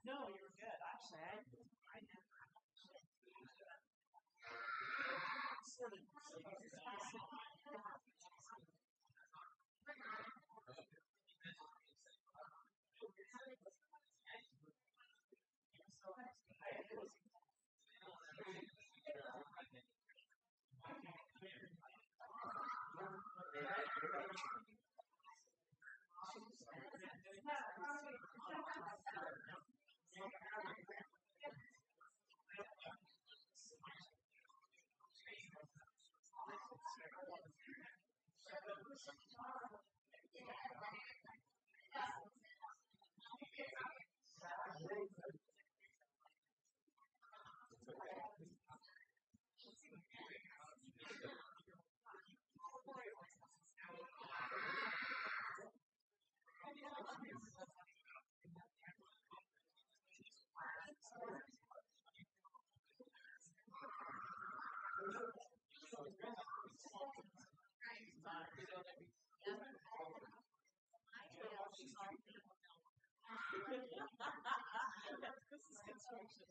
No, you're good. Actually, I never sort of. This is construction.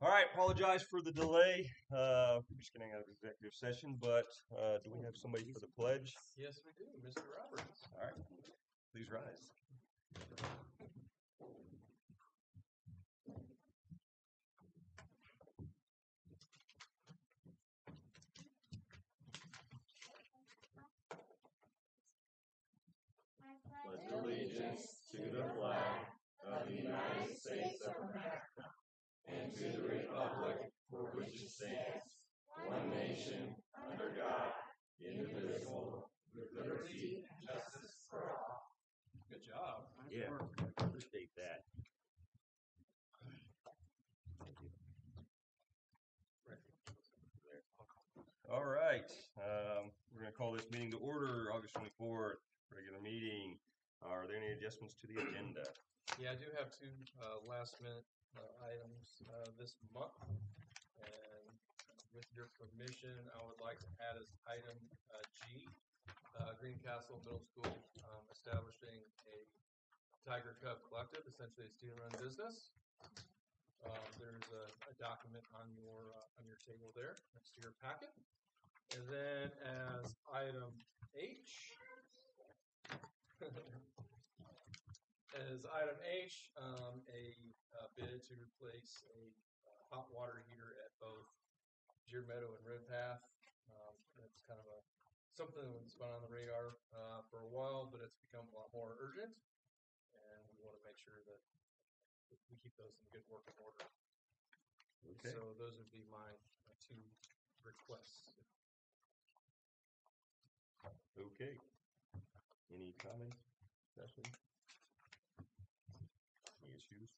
All right, apologize for the delay. We're just getting out of executive session, but do we have somebody for the pledge? Yes, we do, Mr. Roberts. All right, please rise. Pledge allegiance to the flag of the United States of America and to the republic for which it stands, one nation, under God, indivisible, with liberty and justice for all. Good job. Yeah, appreciate that. All right, we're going to call this meeting to order, August 24th, regular meeting. Are there any adjustments to the agenda? Yeah, I do have two last-minute items this month, and with your permission, I would like to add as item G, Greencastle Middle School establishing a Tiger Cub Collective, essentially a student-run business. There's a document on your table there next to your packet. And then as item H, a bid to replace a hot water heater at both Deer Meadow and Red Path. It's kind of something that's been on the radar for a while, but it's become a lot more urgent, and we want to make sure that we keep those in good working order. Okay. So those would be my two requests. Okay. Any comments, discussion? Any issues?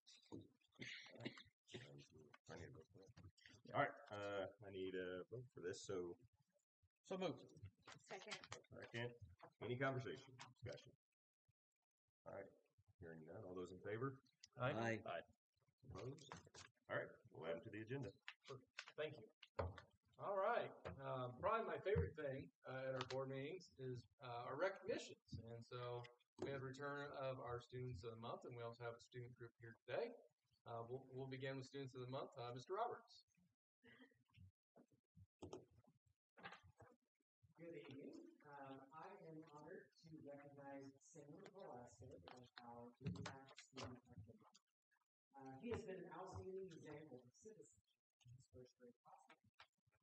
All right. I need a vote for this. So moved. Second. Any conversation, discussion? All right. Hearing none. All those in favor? Aye. Opposed? All right. We'll add them to the agenda. Thank you. All right. Probably my favorite thing at our board meetings is our recognitions. And so we have return of our students of the month, and we also have a student group here today. We'll begin with students of the month. Mr. Roberts. Good evening. I am honored to recognize Sam Velasquez as our Impact Student of the Month. He has been an outstanding example of citizenship in his first grade classroom.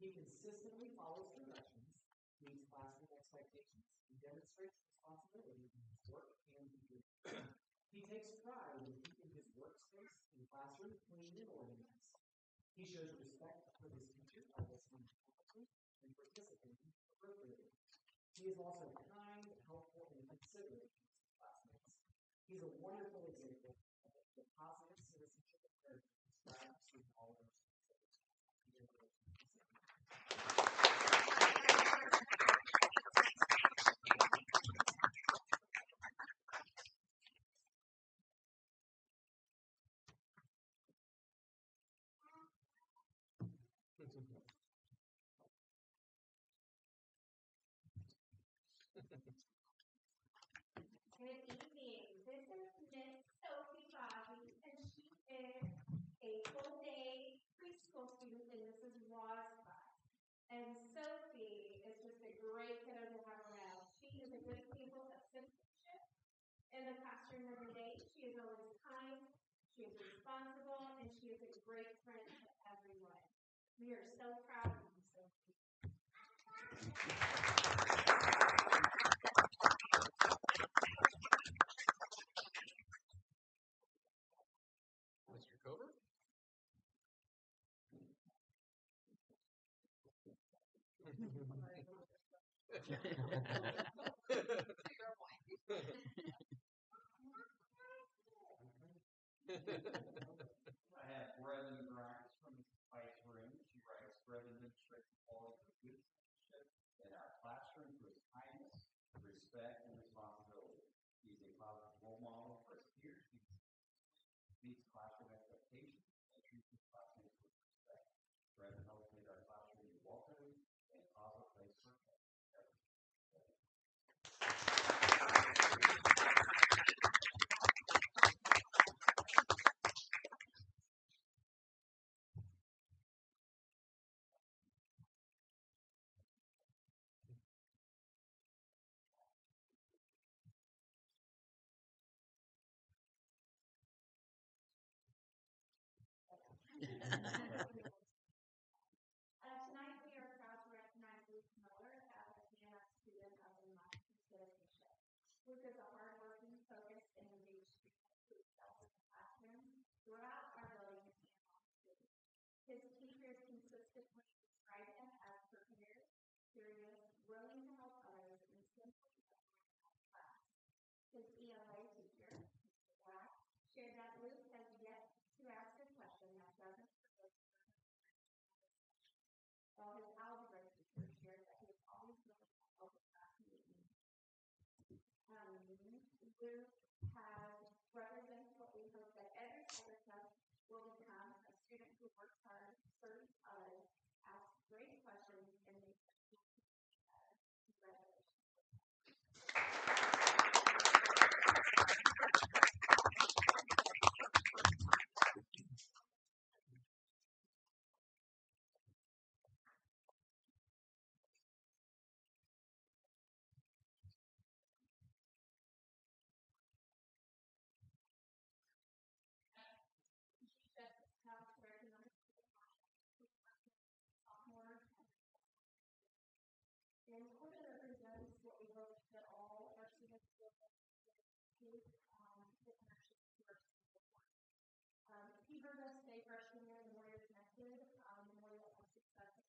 He consistently follows directions, meets classroom expectations, and demonstrates responsibility in his work and behavior. He takes pride in keeping his workspace and classroom clean and organized. He shows respect for his teachers by listening carefully and participating appropriately. He is also kind, helpful, and considerate to his classmates. He's a wonderful example of the positive citizenship imperative described in all of our Good evening. This is Miss Sophie Bobby, and she is a full-day preschool student in Mrs. Ross class. And Sophie is just a great kiddo to have around. She is a good example of citizenship in the classroom every day. She is always kind, she is responsible, and she is a great friend to everyone. We are so proud of you, Sophie. Mr. Cover. I have Brendan Grimes from the Spice Room. She writes, Brendan demonstrates the quality of good citizenship in our classroom through his kindness, respect, and responsibility. He's a positive role model for his peers. He meets classroom expectations and treats his classmates with respect. Brendan helps make our classroom a welcoming and positive place for everyone. Luke is a hardworking, focused, and engaged student who excels in the classroom, throughout our building, and on the street. His teachers consistently describe him as prepared, curious, willing to help others, and simply a class. His ELA teacher, Mr. Black, shared that Luke has yet to ask a question that doesn't provoke while his algebra teacher shared that he is always willing to help a classmate in need. Luke represents what we hope that every other test will become a student who works hard, serves others, asks great questions, and makes the school community better. Congratulations. And Corbin represents what we hope that all of our students will take the connection to our school. He heard us say freshman year, the more you're connected, the more you'll have success.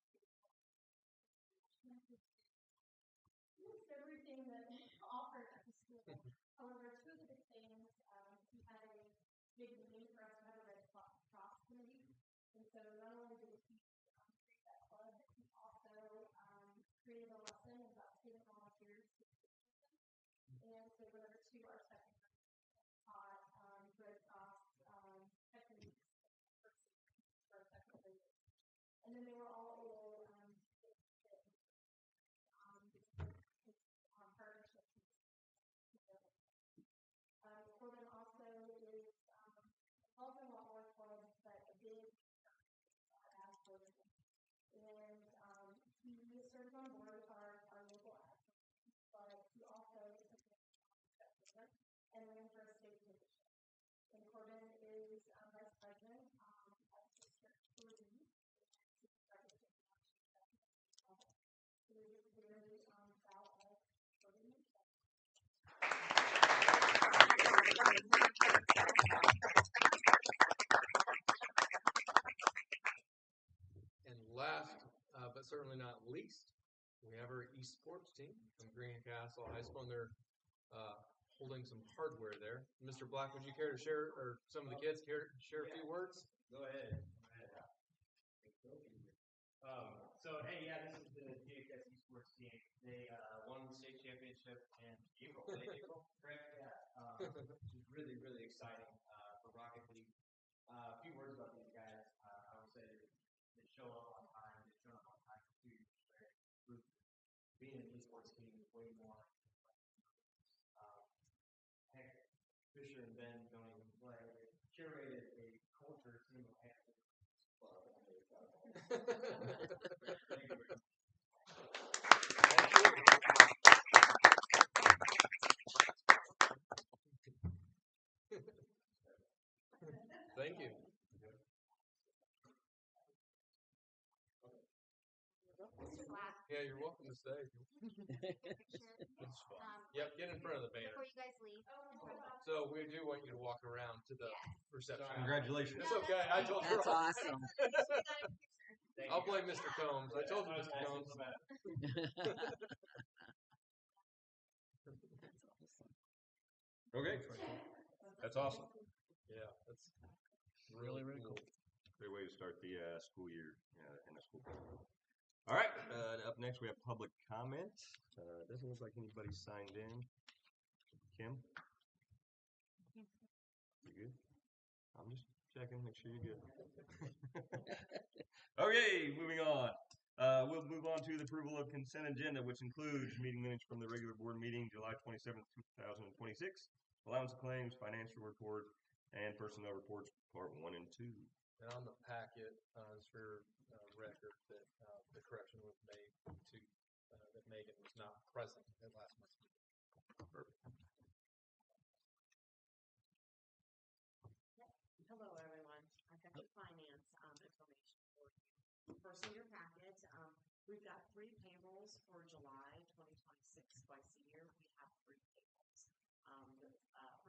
It's everything that offered at the school. However, two of the big things, he had a big need for us to have a Red Cross committee. And so not only did he create that club, but he also created a lesson about student volunteers. And so whenever two our second taught Red Cross techniques for our second grade. And then they were all able partnerships. Corbin also is involved in a lot more clubs, but a big ad program. And he serves on board with our local ad program, but he also is a and ran for a state position. And Corbin is vice president at District 3. So we're very proud of Corbin. And last, but certainly not least, we have our esports team from Greencastle High School, and they're holding some hardware there. Mr. Black, would you care to share, or some of the kids care to share a few words? Go ahead. So hey, this is the DHS esports team. They won the state championship in April. Late April, correct? Yeah. Which is really, really exciting for Rocket League. A few words about these guys. I would say they show up on time. They've shown up on time for 2 years straight. Being an esports team is way more. Heck, Fisher and Ben don't even play. They curated a culture single-handedly. Thank you. Yeah, you're welcome to stay. Yep, get in front of the banner. Before you guys leave. So we do want you to walk around to the reception. Congratulations. It's okay. I told you. That's awesome. I'll blame Mr. Combs. I told you, Mr. Combs. Okay. That's awesome. Yeah, that's Really, really cool. Great way to start the school year in the school. All right. Up next, we have public comment. Doesn't look like anybody's signed in. Kim? You good? I'm just checking, make sure you're good. Okay, moving on. We'll move on to the approval of consent agenda, which includes meeting minutes from the regular board meeting, July 27th, 2026, allowance of claims, financial report, and personnel reports, part 1 and 2. And on the packet, is for record that the correction was made to that Megan was not present at last month's meeting. Perfect. Hello, everyone. I've got the finance information for you. First in your packet, we've got 3 payrolls for July 2026. Twice a year, we have 3 payrolls.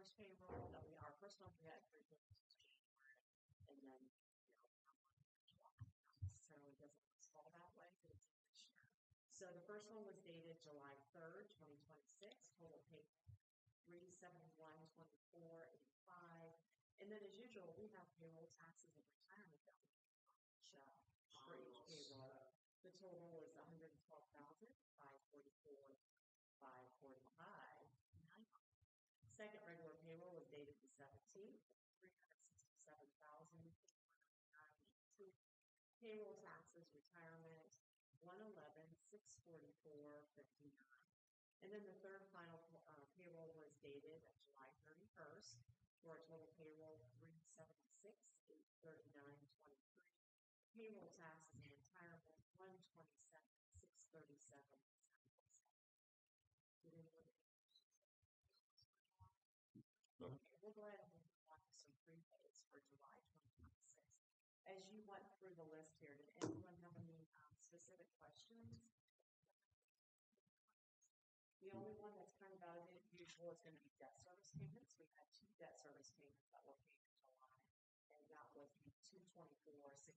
first payroll that our first month we had 3 payments in January, and then, so it doesn't always fall that way, but it did this year. So the first one was dated July 3rd, 2026, total payment $371.2485. And then as usual, we have payroll taxes and retirement that we show for each payroll. The total is $112,544.545. Second regular payroll was dated the 17th, $367,492. Payroll taxes, retirement, $111,644.59. And then the third final payroll was dated July 31st for a total payroll $376,839.23. Payroll taxes and retirement $127,637.77. Okay, we'll go ahead and move on to some prepays for July 2026. As you went through the list here, did anyone have any specific questions? The only one that's kind of out of usual is going to be debt service payments. We had 2 debt service payments that were paid in July, and that was the $224,656.25.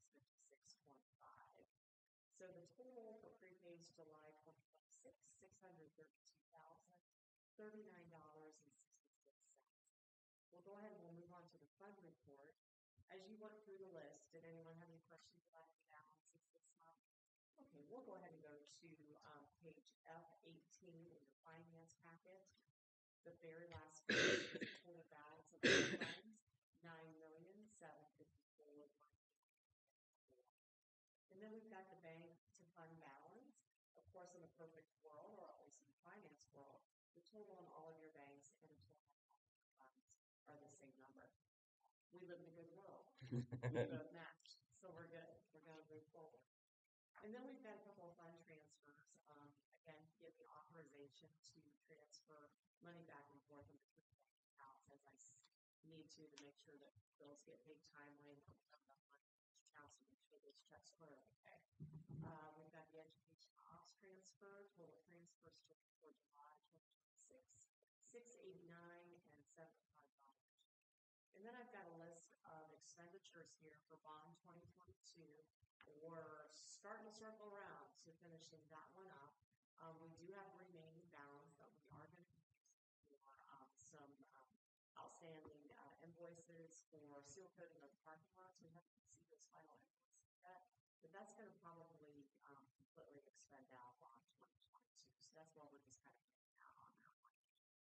So the total for prepays July 2026, $632,039.66. We'll go ahead and we'll move on to the fund report. As you went through the list, did anyone have any questions about the balances this month? Okay, we'll go ahead and go to page F18 in your finance packet. The very last page is the total balance of the funds, $9,754,184. And then we've got the bank to fund balance. Of course, in a perfect world, or at least in the finance world, the total in all of your banks and the total in all of your funds are the same number. We live in a good world. We both match, so we're good. We're going to move forward. And then we've got a couple of fund transfers. Again, give the authorization to transfer money back and forth in between bank accounts as I need to make sure that bills get paid timely and have enough money in each account to make sure those checks clear. Okay. We've got the education ops transfer, total transfers for July 2026, $689 and $75. And then I've got a list of expenditures here for bond 2022. We're starting to circle around to finishing that one up. We do have remaining balance that we are going to use for some outstanding invoices for seal coating of the parking lots. We haven't seen those final invoices yet, but that's going to probably completely expend out bond 2022. So that's why we're just kind of getting out on that one.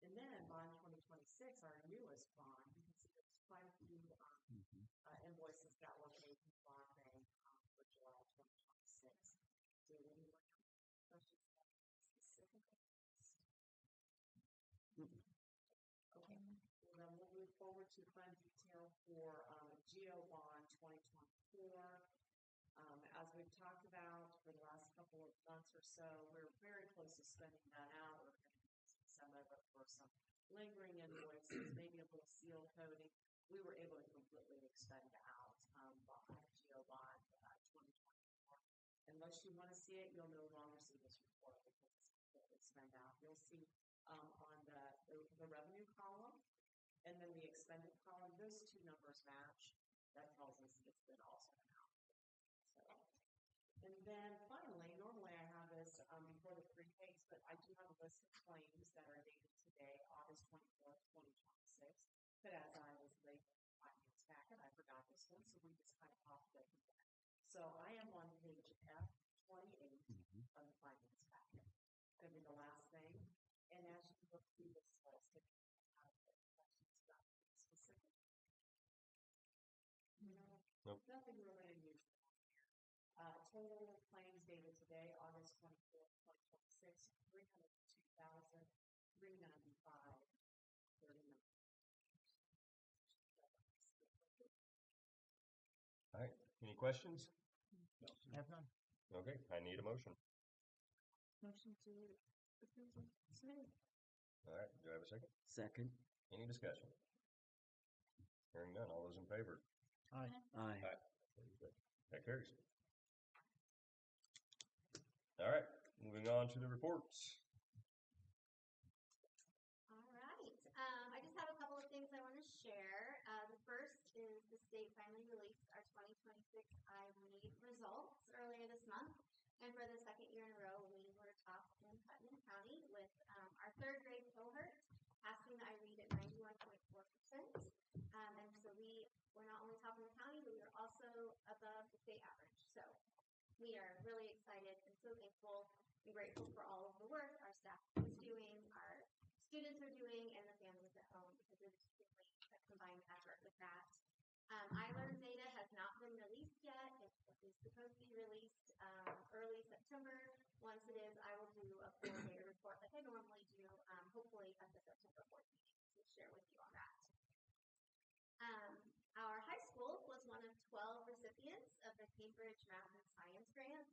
And then bond 2026, our newest bond, you can see there's quite a few invoices that were paid from the bond bank for July 2026. Did anyone have questions about specific? Okay. Well, then we'll move forward to fund detail for Geo Bond 2024. As we've talked about for the last couple of months or so, we're very close to spending that out. We're going to use some of it for some lingering invoices, maybe a little seal coating. We were able to completely expend out behind Geo Bond 2024. Unless you want to see it, you'll no longer see this report because it's completely spent out. You'll see on the revenue column and then the expended column, those two numbers match. That tells us it's been all spent out. So, and then finally, normally I have this before the prepays, but I do have a list of claims that are dated today, August 24th, 2026. But as I was labeling the finance packet, I forgot this one, so we just kind of popped it over there. So I am on page F28 of the finance packet. It's going to be the last thing. And as you look through this list, if you have any questions about the specific, Nope. Nothing really unusual here. Total claims dated today, August 24th, 2026, $302,395.39. All right. Any questions? I have none. Okay. I need a motion. Motion to approve the submitted. All right. Do I have a second? Second. Any discussion? Hearing none. All those in favor? Aye. Aye. That carries. All right. Moving on to the reports. All right. I just have a couple of things released our 2026 I-READ results earlier this month. And for the second year in a row, we were top in Putnam County with our third grade cohort passing the I-READ at 91.4%. And so we were not only top in the county, but we were also above the state average. So we are really excited and so thankful and grateful for all of the work our staff is doing, our students are doing, and the families at home, because it's really a combined effort with that. I-Learn data has not been released yet. It is supposed to be released early September. Once it is, I will do a full data report like I normally do, hopefully at the September 4th meeting to share with you on that. Our high school was one of 12 recipients of the Cambridge Math and Science Grant.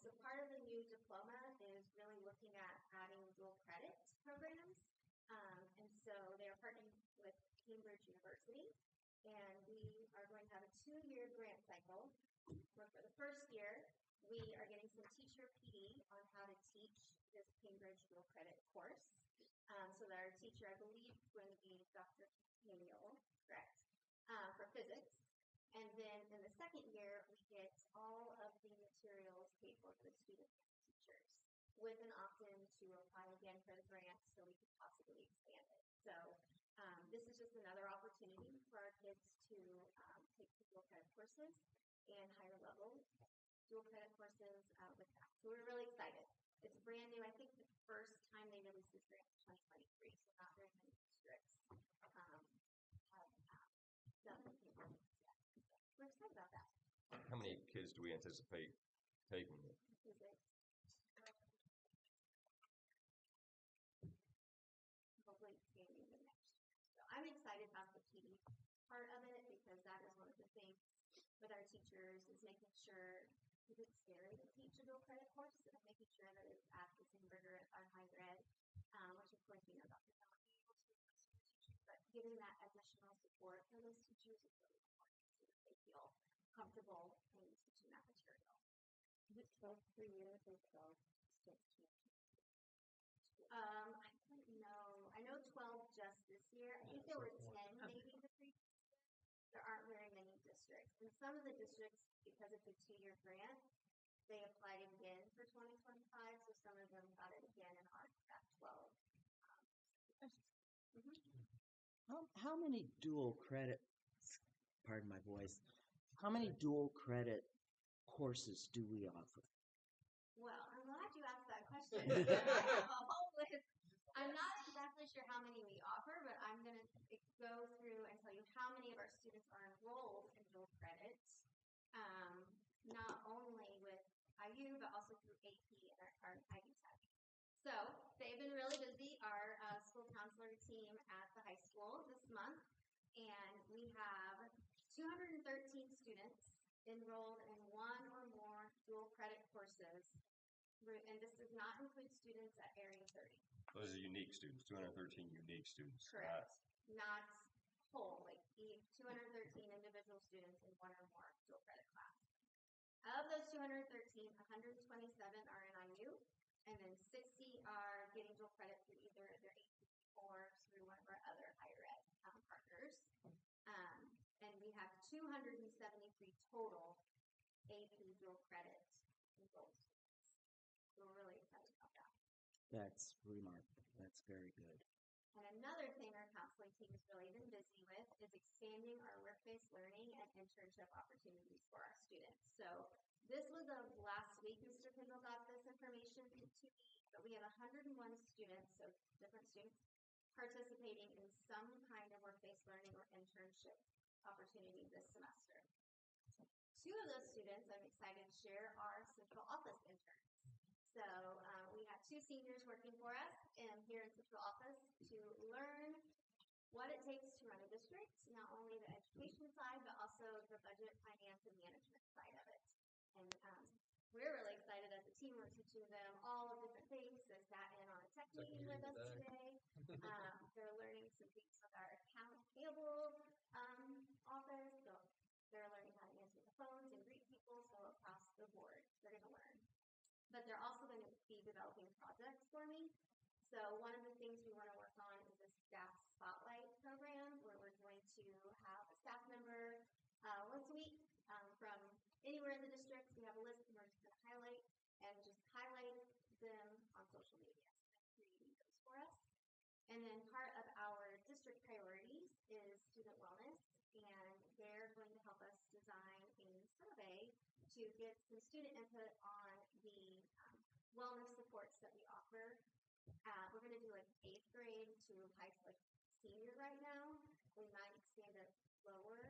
So part of the new diploma is really looking at adding dual credit programs. And so they are partnering with Cambridge University. And we are going to have a 2-year grant cycle, where for the first year, we are getting some teacher PD on how to teach this Cambridge dual credit course. So that our teacher, I believe, is going to be Dr. Daniel, correct, for physics. And then in the second year, we get all of the materials paid for the students and teachers, with an opt-in to apply again for the grant so we could possibly expand it. So this is just another opportunity for our kids to take dual credit courses and higher level dual credit courses with that. So we're really excited. It's brand new. I think the first time they released this grant was 2023, so not very many districts have done anything like this yet. So we're excited about that. How many kids do we anticipate taking it? Hopefully expanding the next year. So I'm excited about the PD part of it, because that is one of the things with our teachers is making sure, because it's scary to teach a dual credit course, and making sure that it's at the same rigor as our higher ed, which of course we know Dr. not being able to with student teachers, but giving that additional support for those teachers is really important so that they feel comfortable in teaching that material. Is it 12 per year or 12 students? I don't know. I know 12 just this year. I think there were 10 maybe the previous year. There aren't very many districts. And some of the districts, because it's a 2-year grant, they applied again for 2025. So some of them got it again and are at 12. How many dual credit, pardon my voice, how many dual credit courses do we offer? Well, I'm glad you asked that question. I have a whole list. I'm not exactly sure how many we offer, but I'm going to go through and tell you how many of our students are enrolled in dual credits, not only with IU, but also through AP and our IB Tech. So they've been really busy, our school counselor team at the high school this month, and we have 213 students enrolled in one or more dual credit courses, and this does not include students at Area 30. Those are unique students, 213 unique students. Correct. Not whole, like 213 individual students in one or more dual credit class. Of those 213, 127 are in IU, and then 60 are getting dual credit through either their AP or through one of our other higher ed partners. And we have 273 total AP dual credit enrolled students. So we're really excited about that. That's remarkable. That's very good. And another thing our counseling team has really been busy with is expanding our work-based learning and internship opportunities for our students. So this was of last week, Mr. Kendall got this information to me, but we have 101 students, so different students, participating in some kind of work-based learning or internship opportunity this semester. 2 of those students I'm excited to share are central office interns. So we have 2 seniors working for us here in central office to learn what it takes to run a district, not only the education side, but also the budget, finance, and management side of it. And we're really excited as a team. We're teaching them all of different things. They sat in on a tech meeting with us today. They're learning some things with our account payable office. So they're learning how to answer the phones and greet people. So across the board, they're going to learn. But they're also going to be developing projects for me. So one of the things we want to work on is a staff spotlight program where we're going to have a staff member once a week from anywhere in the district. We have a list and we're just going to highlight them on social media. So they're creating those for us. And then part of our district priorities is student wellness, and they're going to help us design a survey to get some student input on the wellness supports that we offer. We're going to do like 8th grade to like senior right now. We might expand it lower,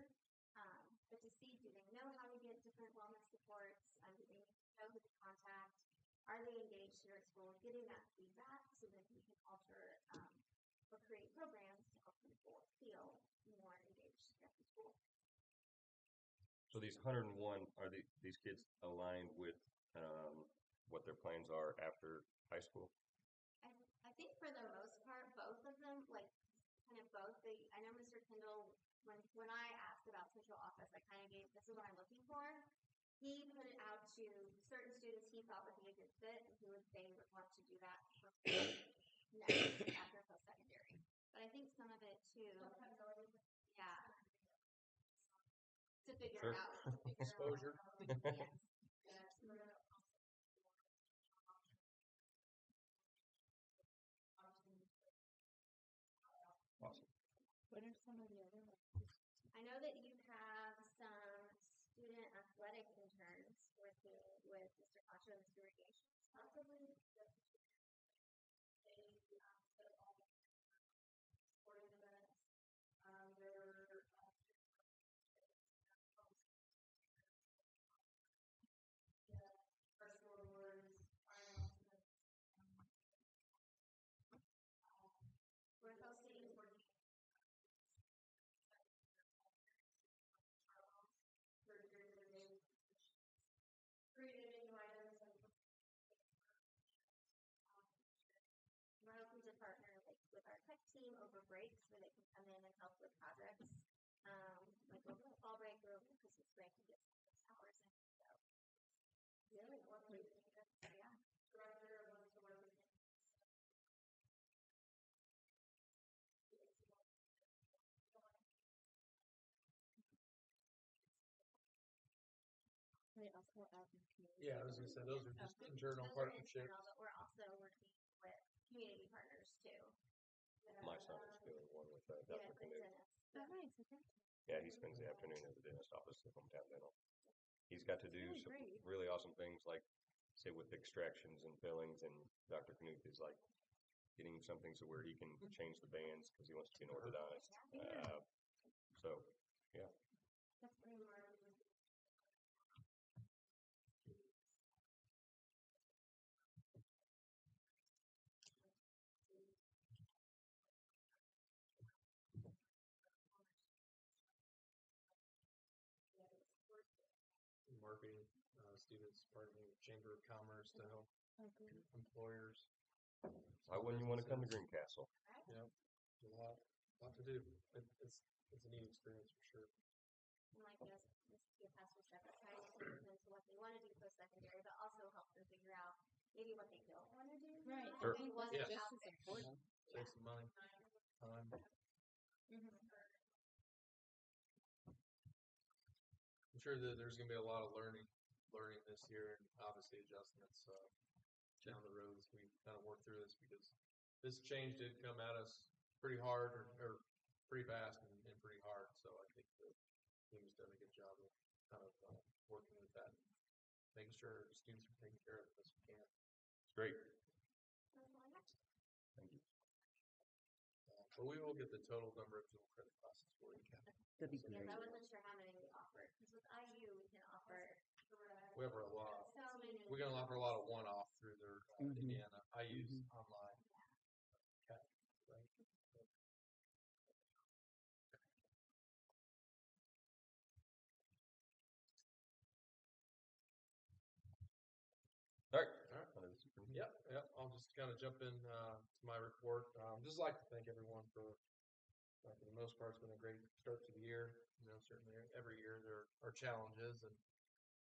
but to see, do they know how to get different wellness supports? Do they know who to contact? Are they engaged here at school? Getting that feedback so that we can alter or create programs to help people feel more engaged at the school. So these 101, are these kids aligned with what their plans are after high school? I think for the most part, both of them, like kind of both. I know Mr. Kendall, when I asked about central office, I kind of gave, this is what I'm looking for. He put it out to certain students he thought would be a good fit, and they would want to do that next after post-secondary. But I think some of it too, yeah, to figure it out. Exposure. Yes. Awesome. What are some of the other ones? I know that you have some student athletic interns working with Mr. Concho and Mr. Irrigation. Possibly sporting events. They're personal awards, we're hosting created new items and we're hoping to partner with our tech team over breaks where they can come in and help with projects. Like over the fall break or over the Christmas break and get some of those hours in. So really yeah. Director wants to work with They also out in community. Yeah, I was gonna say those are just internal those are partnerships. internal, but we're also working with community partners too. My son is doing one with Dr. Canoe. Oh, nice. Okay. Yeah, he spends the afternoon at the dentist office at Hometown Dental. He's got to do really some great. really awesome things like, say, with extractions and fillings, and Dr. Canoe is like getting something so where he can change the bands because he wants to be an orthodontist. So, yeah. That's great. Marketing students partnering with Chamber of Commerce to help employers. Why wouldn't you want to come to Greencastle? Yep, a lot to do. It's a neat experience for sure. And like this TFS was said, that's trying to put them into what they want to do post-secondary, but also help them figure out maybe what they don't want to do. Right. Sure. I think What's that's Yes. just out as there. important. Save some money, time. I'm sure that there's going to be a lot of learning this year, and obviously adjustments down the road as we kind of work through this, because this change did come at us pretty hard or pretty fast and pretty hard. So I think the team's done a good job of kind of working with that, making sure students are taken care of as we can. It's great. That's all I got. Thank you. But we will get the total number of dual credit classes for you. That'd be Yes, great. I wasn't sure how many we offered, because with IU we can offer We have a lot. so many. We're going to offer a lot of one-off through their Indiana. I use online. Okay. Right. All right. Yep. I'll just kind of jump in to my report. Just like to thank everyone for the most part, it's been a great start to the year. You know, certainly every year there are challenges, and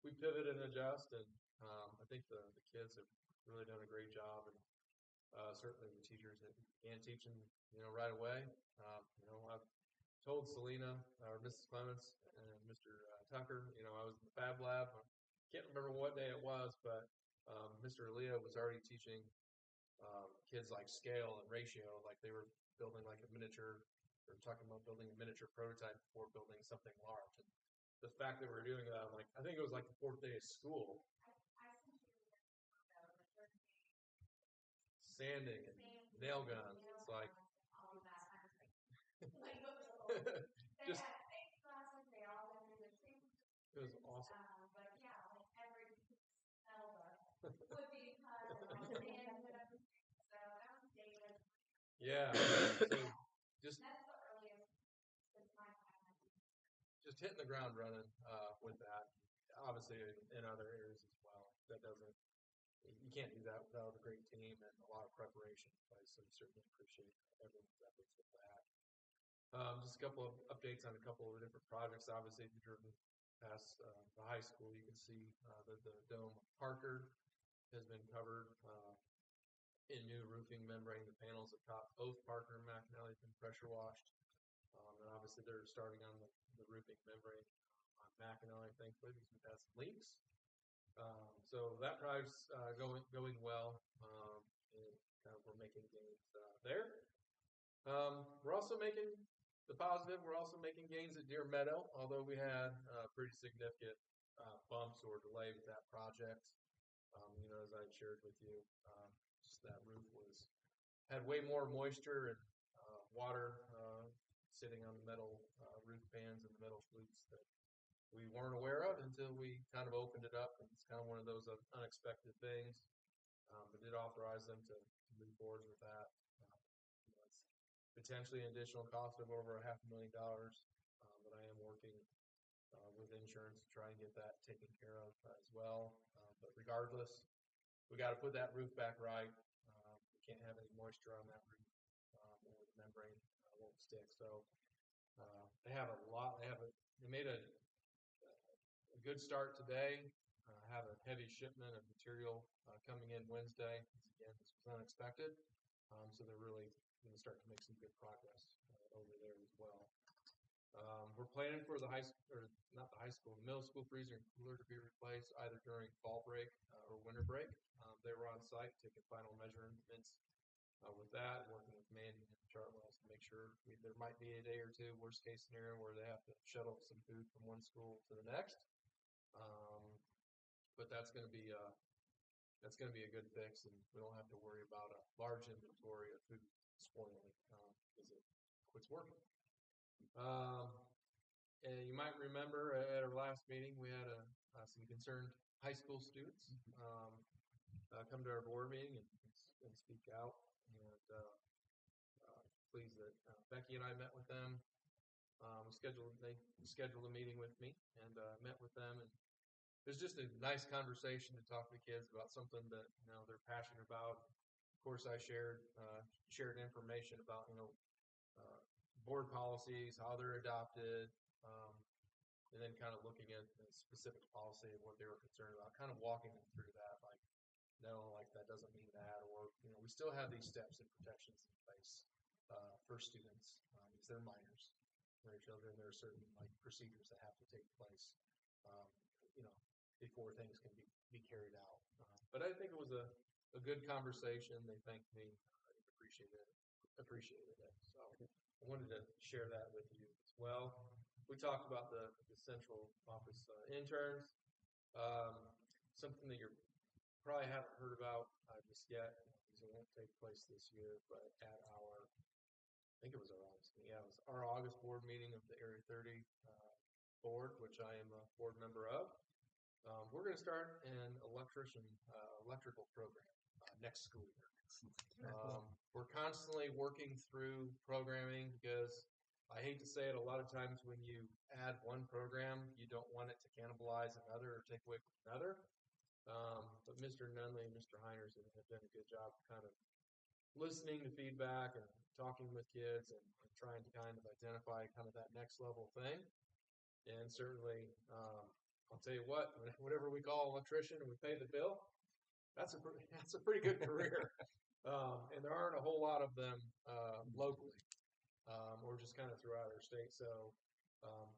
we pivot and adjust. And I think the kids have really done a great job, and certainly the teachers that began teaching, right away. I've told Selena or Mrs. Clements and Mr. Tucker, I was in the Fab Lab. I can't remember what day it was, but Mr. Leo was already teaching kids like scale and ratio, like they were building like a miniature, or talking about building a miniature prototype before building something large. And the fact that we're doing that, I'm like, I think it was like the 4th day of school. Sanding and nail guns. It's like just it was awesome. But yeah, like every metal would be cut and sand and everything. So that was David. Yeah. So just That's the earliest since my time. just hitting the ground running with that. Obviously, in other areas as well. That doesn't. You can't do that without a great team and a lot of preparation in place. So we certainly appreciate everyone's efforts with that. Just a couple of updates on a couple of different projects. Obviously, if you've driven past the high school, you can see that the dome of Parker has been covered in new roofing membrane. The panels at top, both Parker and McAnally, have been pressure washed. And obviously, they're starting on the roofing membrane on McAnally, thankfully, because we've had some leaks. So that project's going well, and kind of we're making gains there. We're also making the positive. We're also making gains at Deer Meadow, although we had pretty significant bumps or delay with that project. As I shared with you, just that roof had way more moisture and water sitting on the metal roof pans and the metal flutes that we weren't aware of until we kind of opened it up. And it's kind of one of those unexpected things. But did authorize them to move forward with that. It's potentially an additional cost of over $500,000, but I am working with insurance to try and get that taken care of as well. But regardless, we got to put that roof back right. We can't have any moisture on that roof, or the membrane won't stick. So they have a lot. They made a good start today. Have a heavy shipment of material coming in Wednesday. Again, this was unexpected, so they're really going to start to make some good progress over there as well. We're planning for the middle school freezer and cooler to be replaced either during fall break or winter break. They were on site taking final measurements with that, working with Mandy and Chartwells to make sure there might be a day or two, worst case scenario, where they have to shuttle some food from one school to the next. But that's going to be a good fix, and we don't have to worry about a large inventory of food spoiling because it quits working. And you might remember at our last meeting we had some concerned high school students come to our board meeting and speak out. And pleased that Becky and I met with them. They scheduled a meeting with me and met with them, and it was just a nice conversation to talk to the kids about something that they're passionate about. Of course, I shared information about board policies, how they're adopted, and then kind of looking at the specific policy and what they were concerned about, kind of walking them through that, like, no, like that doesn't mean that, or we still have these steps and protections in place for students because they're minors, they're children. There are certain procedures that have to take place, before things can be carried out. But I think it was a good conversation. They thanked me, appreciated it. So I wanted to share that with you as well. We talked about the central office interns, something that you probably haven't heard about just yet, because it won't take place this year, but at I think it was our August meeting. Yeah, it was our August board meeting of the Area 30 board, which I am a board member of. We're going to start an electrical program next school year. We're constantly working through programming because I hate to say it, a lot of times when you add one program, you don't want it to cannibalize another or take away from another. But Mr. Nunley and Mr. Heiners have done a good job of kind of listening to feedback and talking with kids and trying to kind of identify kind of that next level thing. And certainly, I'll tell you what, whatever we call an electrician and we pay the bill, that's a pretty good career. And there aren't a whole lot of them locally. or just kind of throughout our state. So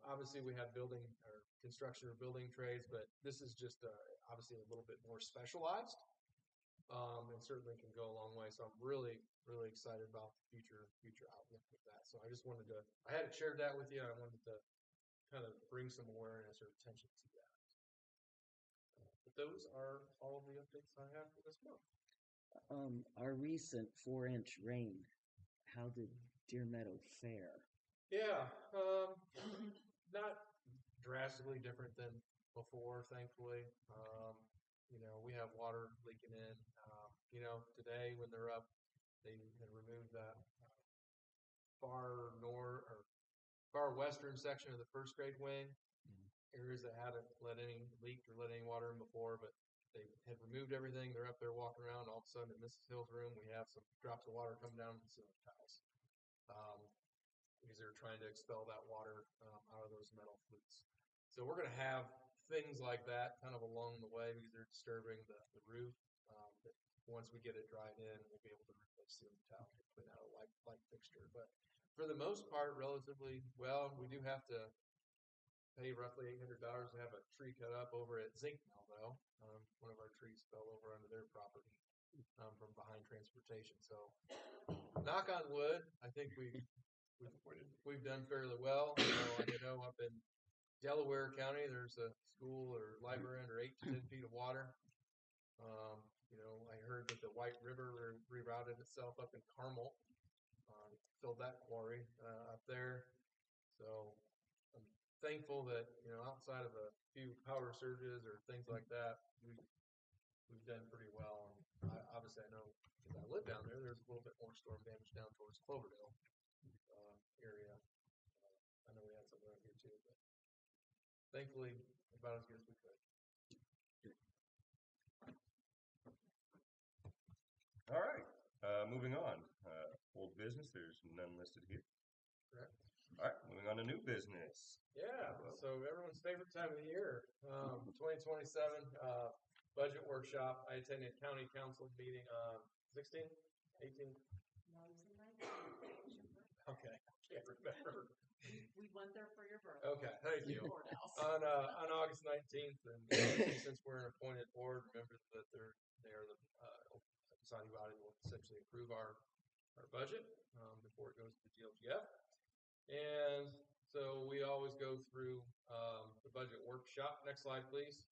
obviously we have building or construction or building trades, but this is just obviously a little bit more specialized, and certainly can go a long way. So I'm really, really excited about the future outlook with that. So I just wanted to, I hadn't shared that with you. I wanted to kind of bring some awareness or attention to that. But those are all of the updates I have for this month. Our recent 4-inch rain, how did Deer Meadow fare? Yeah, not drastically different than before, thankfully. We have water leaking in. Today when they're up, they had removed that far north or far western section of the first grade wing, areas that hadn't let any leaked or let any water in before, but they had removed everything. They're up there walking around. All of a sudden, in Mrs. Hill's room, we have some drops of water coming down from the ceiling tiles, because they're trying to expel that water out of those metal flutes. So we're going to have things like that kind of along the way because they're disturbing the roof. But once we get it dried in, we'll be able to replace ceiling tile and put out a light fixture. But for the most part, relatively well. We do have to pay roughly $800 to have a tree cut up over at Zinc Mill, though. One of our trees fell over onto their property from behind transportation. So, knock on wood, I think we've done fairly well. I know up in Delaware County, there's a school or library under 8 to 10 feet of water. I heard that the White River rerouted itself up in Carmel, filled that quarry up there. So I'm thankful that outside of a few power surges or things like that, we've done pretty well. And obviously, I know because I live down there, there's a little bit more storm damage down towards Cloverdale area. I know we had some around here too, but thankfully, about as good as we could. All right. Moving on. Old business. There's none listed here. Correct. All right. Moving on to new business. Yeah. So everyone's favorite time of the year, 2027 budget workshop. I attended county council meeting 16, 18. Okay. Can't remember. We went there for your birthday. Okay, thank you. On August 19th, and since we're an appointed board, remember that they are the deciding body will essentially approve our budget before it goes to the GLGF. And so we always go through the budget workshop. Next slide, please.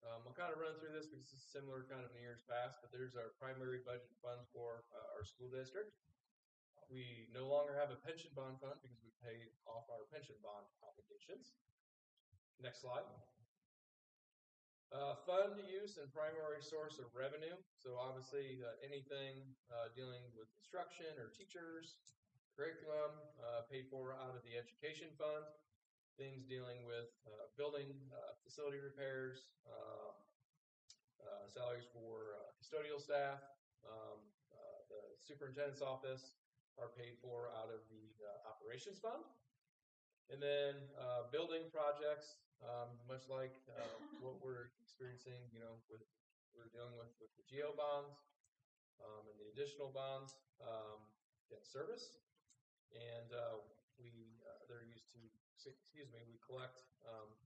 I'll kind of run through this because it's similar kind of in years past, but there's our primary budget fund for our school district. We no longer have a pension bond fund because we paid off our pension bond obligations. Next slide. Fund use and primary source of revenue. So obviously anything dealing with instruction or teachers, curriculum, paid for out of the education fund. Things dealing with building, facility repairs, salaries for custodial staff, the superintendent's office are paid for out of the operations fund. And then building projects, much like what we're experiencing, we're dealing with the GO bonds and the additional bonds, debt service, and they're used to, we collect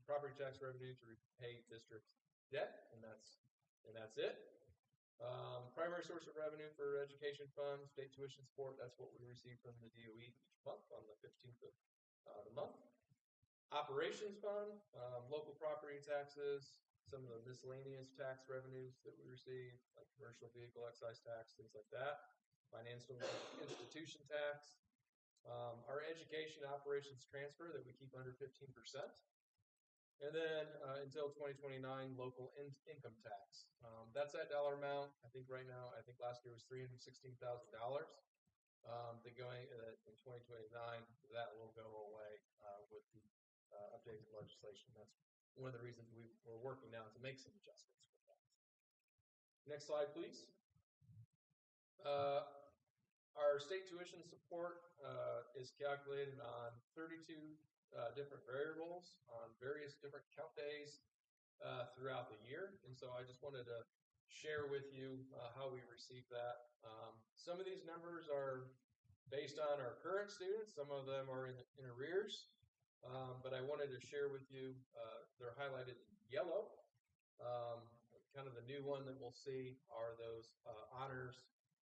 property tax revenue to repay district debt, and that's it. Primary source of revenue for education funds, state tuition support, that's what we receive from the DOE each month on the 15th of the month. Operations fund, local property taxes, some of the miscellaneous tax revenues that we receive, like commercial vehicle excise tax, things like that. Financial institution tax. Our education operations transfer that we keep under 15%. And then until 2029, local income tax. That's that dollar amount. I think right now, last year was $316,000. Going in 2029, that will go away with the updated legislation. That's one of the reasons we're working now to make some adjustments with that. Next slide, please. Our state tuition support is calculated on 32 different variables on various different count days throughout the year. And so I just wanted to share with you how we receive that. Some of these numbers are based on our current students. Some of them are in arrears, but I wanted to share with you, they're highlighted in yellow. Kind of the new one that we'll see are those honors,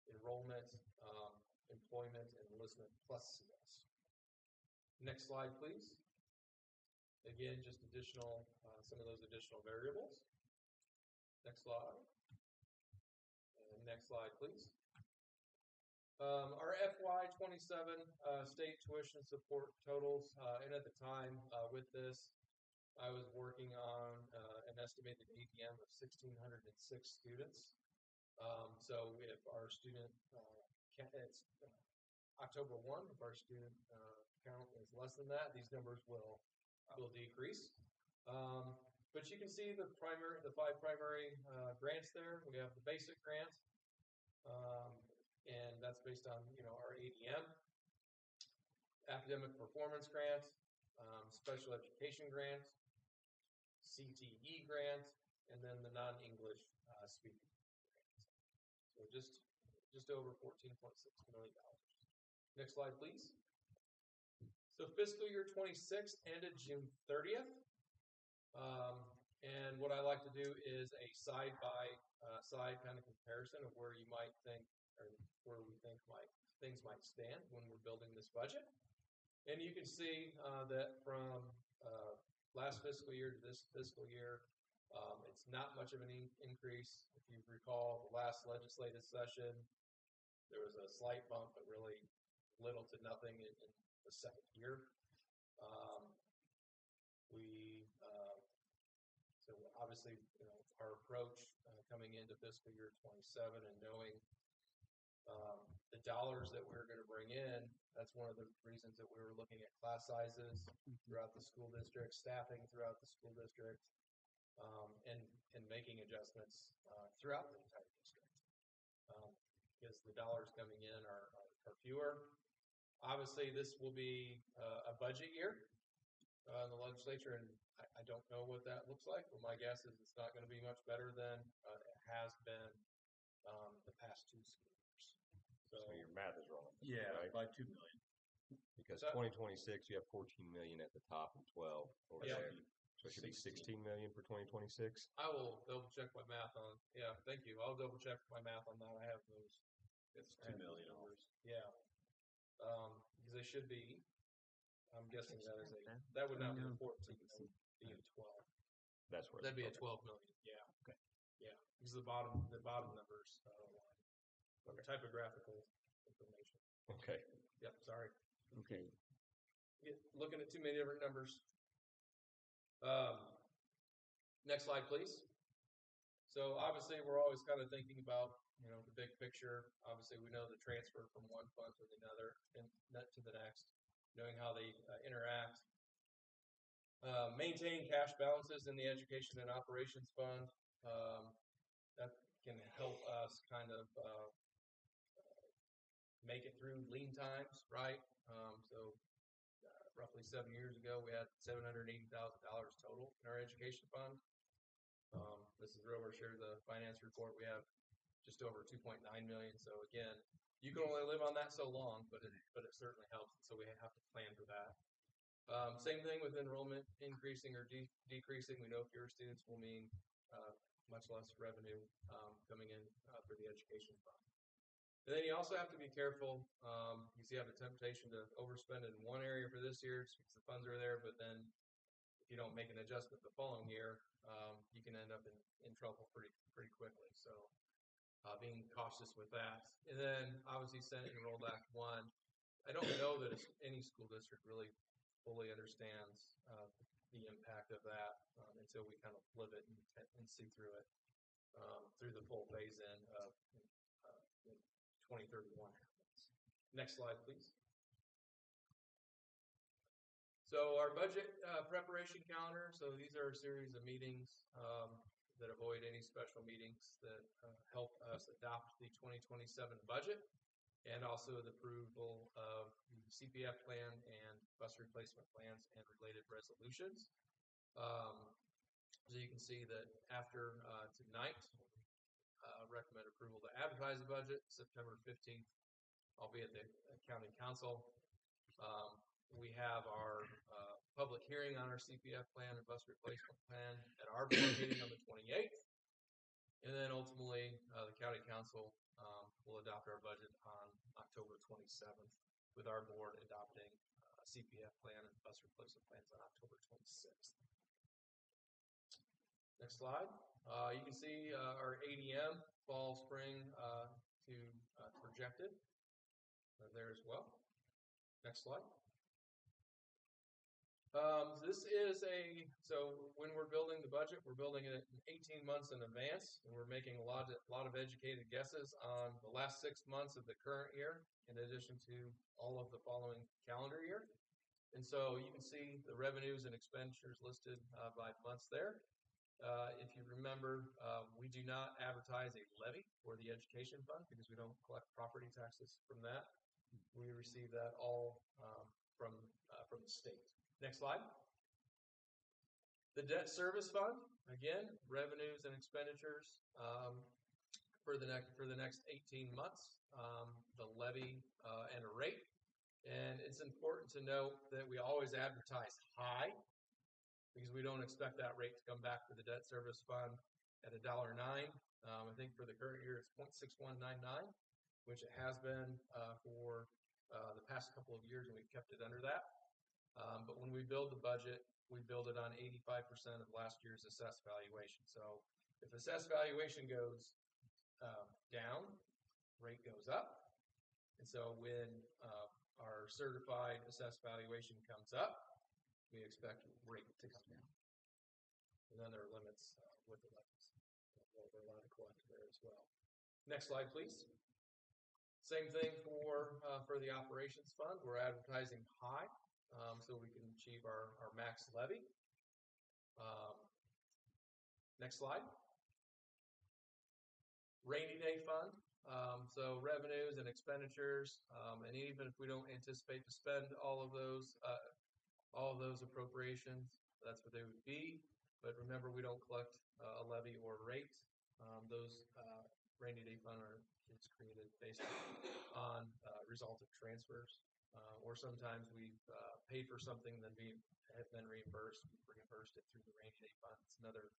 enrollment, employment, and enlistment plus CS. Next slide, please. Again, just additional, some of those additional variables. Next slide. And next slide, please. Our FY 27 state tuition support totals, and at the time with this, I was working on an estimated ADM of 1,606 students. So if our student it's October 1, if our student count is less than that, these numbers will decrease. But you can see the five primary grants there. We have the basic grant, and that's based on our ADM, academic performance grant, special education grant, CTE grant, and then the non-English speaking grant. So just over $14.6 million. Next slide, please. So fiscal year 26 ended June 30th. And what I like to do is a side by side kind of comparison of where you might think, or where we think things might stand when we're building this budget. And you can see that from last fiscal year to this fiscal year, it's not much of an increase. If you recall, the last legislative session, there was a slight bump, but really little to nothing in the second year. So obviously, our approach coming into fiscal year 27 and knowing the dollars that we're going to bring in, that's one of the reasons that we were looking at class sizes throughout the school district, staffing throughout the school district, and making adjustments throughout the entire district. Because the dollars coming in are fewer. Obviously, this will be a budget year in the legislature, and I don't know what that looks like, but my guess is it's not going to be much better than it has been the past 2 school years. So your math is wrong. Yeah, right? by 2 million. Because 2026, you have 14 million at the top and 12 over Yep. there. So it should be 16 million for 2026. I will double check my math on. Yeah, thank you. I'll double check my math on that. I have those. It's 2 million numbers. Yeah. Because they should be. I'm guessing that would not be a 14. That would be a 12. That's where That'd be a 12 million. Yeah. Okay. Yeah. Because the bottom numbers. Typographical information. Okay. Yep. Sorry. Okay. Looking at too many different numbers. Next slide, please. So obviously, we're always kind of thinking about the big picture. Obviously, we know the transfer from one fund to another and to the next, knowing how they interact. Maintain cash balances in the education and operations fund. That can help us kind of make it through lean times, right? So roughly 7 years ago, we had $780,000 total in our education fund. Mrs. Rover shared the finance report. We have just over 2.9 million. So again, you can only live on that so long, but it certainly helps. So we have to plan for that. Same thing with enrollment increasing or decreasing. We know fewer students will mean much less revenue coming in for the education fund. And then you also have to be careful because you have a temptation to overspend in one area for this year because the funds are there, but then if you don't make an adjustment the following year, you can end up in trouble pretty quickly. So being cautious with that. And then obviously Senate Enrolled Act 1. I don't know that any school district really fully understands the impact of that until we kind of live it and see through it through the full phase-in of 2031 happens. Next slide, please. So our budget preparation calendar. So these are a series of meetings that avoid any special meetings that help us adopt the 2027 budget and also the approval of the CPF plan and bus replacement plans and related resolutions. So you can see that after tonight, recommend approval to advertise the budget September 15th I'll be at the county council. We have our public hearing on our CPF plan and bus replacement plan at our board meeting on the 28th. And then ultimately, the county council will adopt our budget on October 27th, with our board adopting CPF plan and bus replacement plans on October 26th. Next slide. You can see our ADM fall, spring to projected there as well. Next slide. So when we're building the budget, we're building it 18 months in advance, and we're making a lot of educated guesses on the last 6 months of the current year, in addition to all of the following calendar year. And so you can see the revenues and expenditures listed by months there. If you remember, we do not advertise a levy for the education fund because we don't collect property taxes from that. We receive that all from the state. Next slide. The debt service fund, again, revenues and expenditures for the next 18 months, the levy and a rate. And it's important to note that we always advertise high because we don't expect that rate to come back for the debt service fund at $1.09. I think for the current year it's 0.6199, which it has been for the past couple of years, and we've kept it under that. But when we build the budget, we build it on 85% of last year's assessed valuation. So if assessed valuation goes down, rate goes up. And so when our certified assessed valuation comes up, we expect rate to come down. And then there are limits with the levies. We're allowed to collect there as well. Next slide, please. Same thing for the operations fund. We're advertising high so we can achieve our max levy. Next slide. Rainy day fund. So revenues and expenditures, and even if we don't anticipate to spend all of those appropriations, that's what they would be. But remember, we don't collect a levy or rate. Those rainy day fund it's created based on result of transfers, or sometimes we've paid for something then we have been reimbursed. We've reimbursed it through the rainy day fund. It's another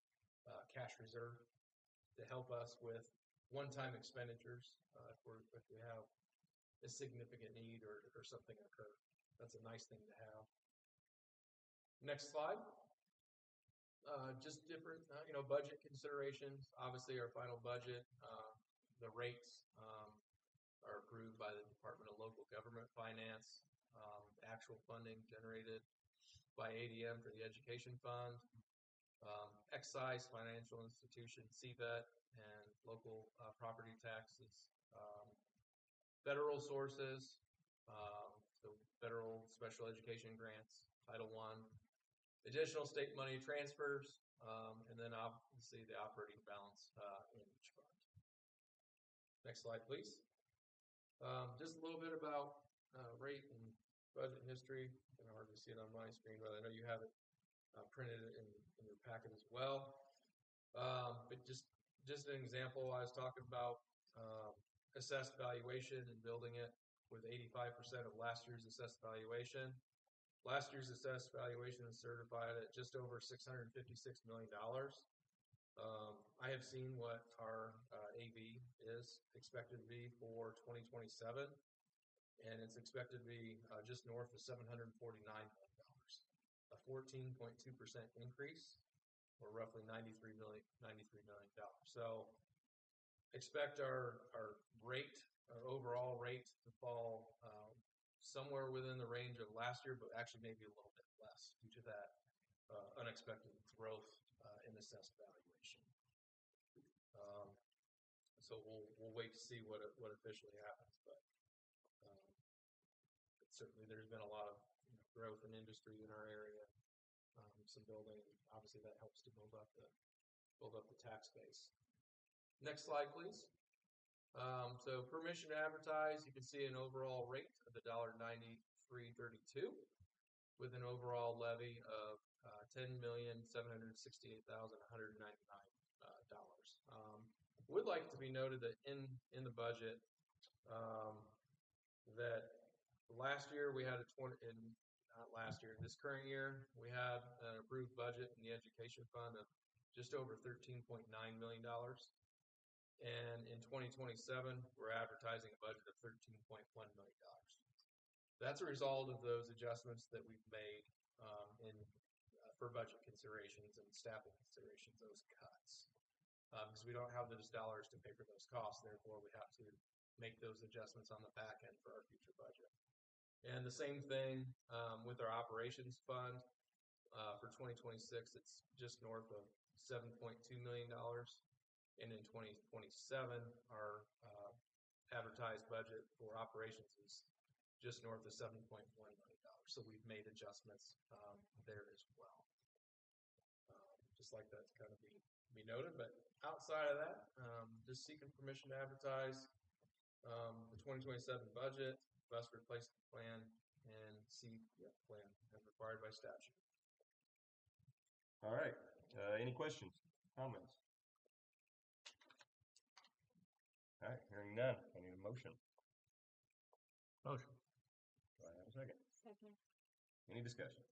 cash reserve to help us with one-time expenditures if we have a significant need or something occur. That's a nice thing to have. Next slide. Just different, budget considerations. Obviously, our final budget, the rates are approved by the Department of Local Government Finance. Actual funding generated by ADM for the education fund, excise, financial institution, CVET, and local property taxes, federal sources, so federal special education grants, Title I, additional state money transfers, and then obviously the operating balance in each fund. Next slide, please. Just a little bit about rate and budget history. It's kind of hard to see it on my screen, but I know you have it printed in your packet as well. But just an example, I was talking about assessed valuation and building it with 85% of last year's assessed valuation. Last year's assessed valuation is certified at just over $656 million. I have seen what our AV is expected to be for 2027, and it's expected to be just north of $749 million, a 14.2% increase, or roughly $93 million. So expect our rate, our overall rate, to fall somewhere within the range of last year, but actually maybe a little bit less due to that unexpected growth in assessed valuation. So we'll wait to see what officially happens, but certainly there's been a lot of growth in industry in our area, some building. Obviously, that helps to build up the tax base. Next slide, please. So permission to advertise, you can see an overall rate of $1.9332 with an overall levy of $10,768,199. Would like to be noted that in the budget, that last year we had not last year, this current year, we had an approved budget in the education fund of just over $13.9 million. And in 2027, we're advertising a budget of $13.1 million. That's a result of those adjustments that we've made for budget considerations and staffing considerations, those cuts. Because we don't have those dollars to pay for those costs, therefore we have to make those adjustments on the back end for our future budget. And the same thing with our operations fund. For 2026, it's just north of $7.2 million. And in 2027, our advertised budget for operations is just north of $7.1 million. So we've made adjustments there as well. Just like that to kind of be noted. But outside of that, just seeking permission to advertise the 2027 budget, bus replacement plan, and CPF plan as required by statute. All right. Any questions, comments? All right. Hearing none. I need a motion. Motion. Do I have a second? Second. Any discussion?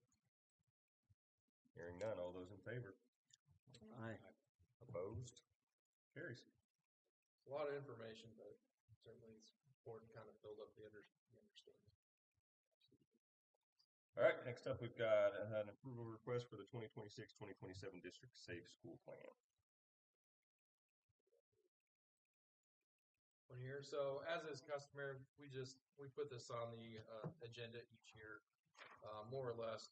Hearing none. All those in favor? Aye. Opposed? Carries. It's a lot of information, but certainly it's important to kind of build up the understanding. All right. Next up, we've got an approval request for the 2026-2027 District Safe School Plan. One here. So as is customary, we put this on the agenda each year, more or less.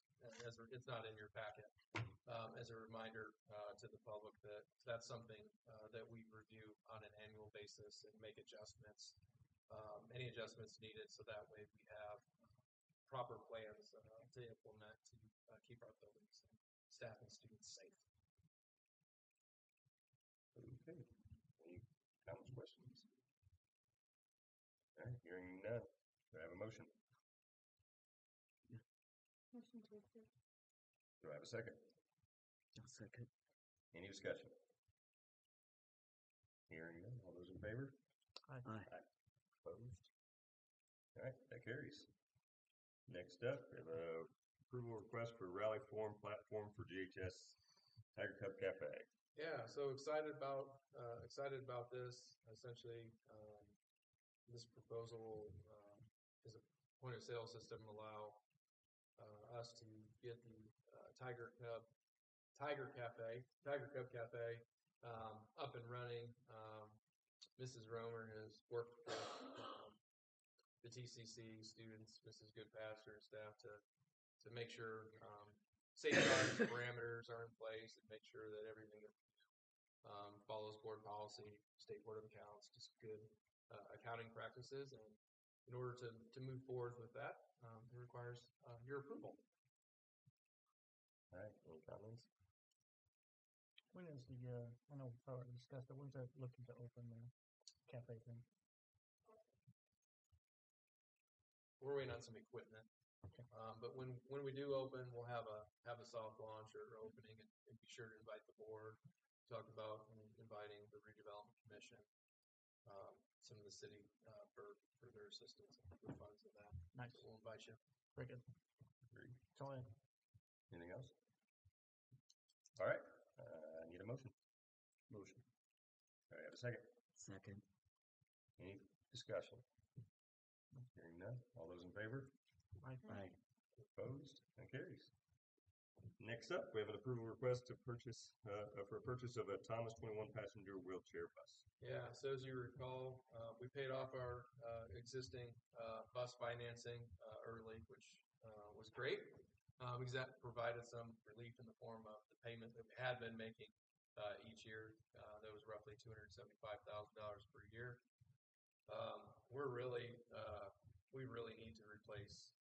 It's not in your packet. As a reminder to the public that that's something that we review on an annual basis and make adjustments, any adjustments needed, so that way we have proper plans to implement to keep our buildings and staff and students safe. Okay. Any comments, questions? All right. Hearing none. Do I have a motion? Motion to approve. Do I have a second? I'll second. Any discussion? Hearing none. All those in favor? Aye. Opposed? All right. That carries. Next up, we have a approval request for rally form platform for GHS Tiger Cup Cafe. Yeah, so excited about this. Essentially, this proposal is a point of sale system allow us to get the Tiger Cup Cafe up and running. Mrs. Romer has worked with the TCC students, Mrs. Goodpaster, and staff to make sure safeguard parameters are in place and make sure that everything follows board policy, state board of accounts, just good accounting practices. And in order to move forward with that, it requires your approval. All right. Any comments? When is the, I know we've already discussed it, when's that looking to open the cafe thing? We're waiting on some equipment. Okay. But when we do open, we'll have a soft launch or opening and be sure to invite the board. Talk about inviting the redevelopment commission, some of the city for their assistance and for funds of that. Nice. So we'll invite you. Very good. Agreed. That's all I have. Anything else? All right. I need a motion. Motion. All right. Have a second. Second. Any discussion? Hearing none. All those in favor? Aye. Aye. Opposed? That carries. Next up, we have an approval request to purchase for purchase of a Thomas 21 passenger wheelchair bus. Yeah, so as you recall, we paid off our existing bus financing early, which was great because that provided some relief in the form of the payment that we had been making each year. That was roughly $275,000 per year. We really need to replace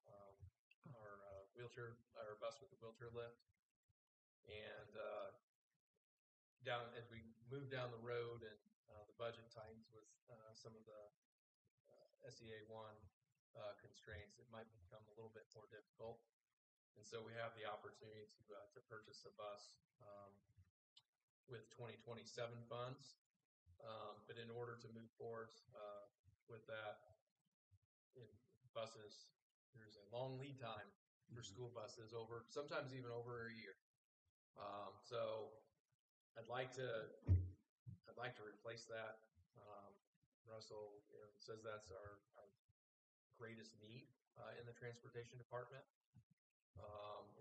our bus with a wheelchair lift. And as we move down the road and the budget tightens with some of the SEA 1 constraints, it might become a little bit more difficult. And so we have the opportunity to purchase a bus with 2027 funds. But in order to move forward with that, buses, there's a long lead time for school buses sometimes even over a year. So I'd like to replace that. Russell says that's our greatest need in the transportation department.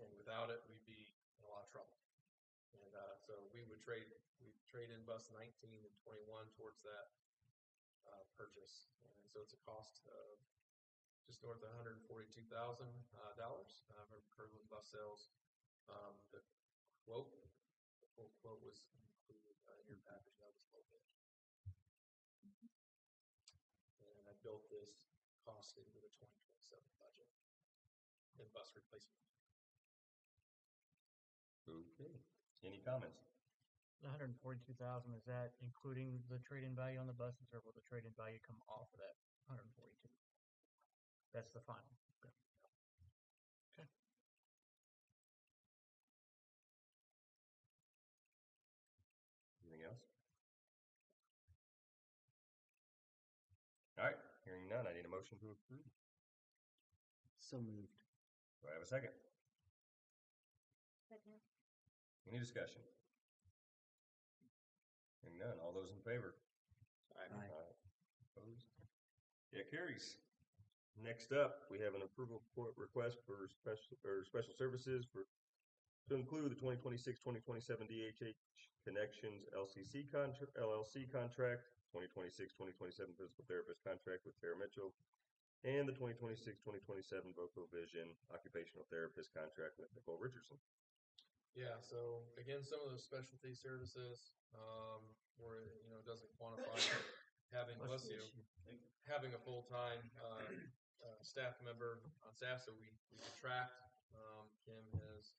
And without it, we'd be in a lot of trouble. And so we'd trade in bus 19 and 21 towards that purchase. And so it's a cost of just north of $142,000 from Kirkland Bus Sales. The full quote was included in your package. That was low bid. And I built this cost into the 2027 budget in bus replacement. Okay. Any comments? The 142,000, is that including the trade-in value on the buses, or will the trade-in value come off of that 142? That's the final. Okay. Anything else? All right. Hearing none, I need a motion to approve. So moved. Do I have a second? Second. Any discussion? Hearing none. All those in favor? Aye. Opposed? Yeah, carries. Next up, we have an approval request for special services to include the 2026-2027 DHH Connections LLC contract, 2026-2027 physical therapist contract with Tara Mitchell, and the 2026-2027 Voco Vision occupational therapist contract with Nicole Richardson. Yeah, so again, some of those specialty services, where it doesn't quantify having having a full-time staff member on staff, so we contract. Kim has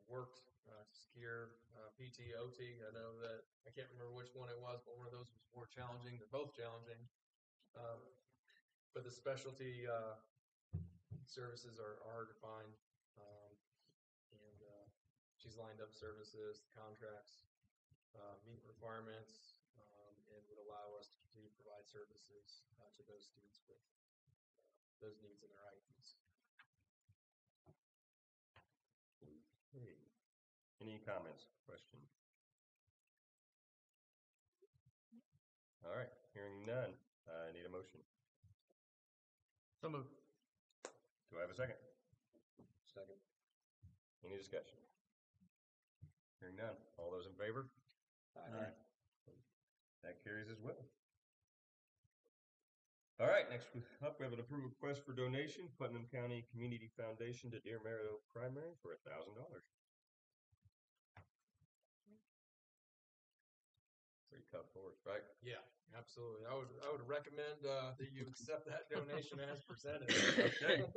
worked to secure PT, OT. I know that I can't remember which one it was, but one of those was more challenging. They're both challenging, but the specialty services are hard to find. She's lined up services, contracts, meet requirements, and would allow us to continue to provide services to those students with those needs in their IEPs. Okay. Any comments, questions? All right. Hearing none, I need a motion. So moved. Do I have a second? Second. Any discussion? Hearing none. All those in favor? Aye. That carries as well. All right, next up we have an approved request for donation, Putnam County Community Foundation to Deer Meadow Primary for $1,000. Pretty tough for us, right? Yeah, absolutely. I would recommend that you accept that donation as presented. Okay.